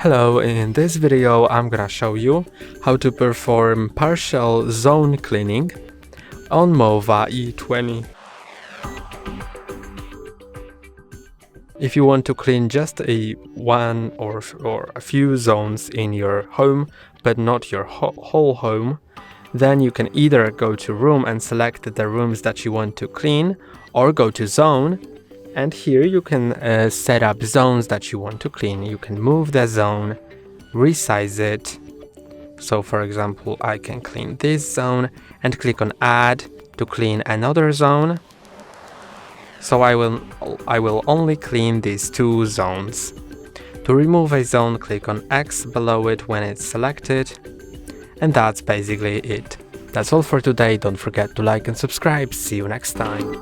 Hello, in this video I'm gonna show you how to perform partial zone cleaning on Mova E20. If you want to clean just one or a few zones in your home, but not your whole home, then you can either go to Room and select the rooms that you want to clean, or go to Zone, and here you can set up zones that you want to clean. You can move the zone, resize it. So for example, I can clean this zone and click on Add to clean another zone. So I will only clean these two zones. To remove a zone, click on X below it when it's selected. And that's basically it. That's all for today. Don't forget to like and subscribe. See you next time.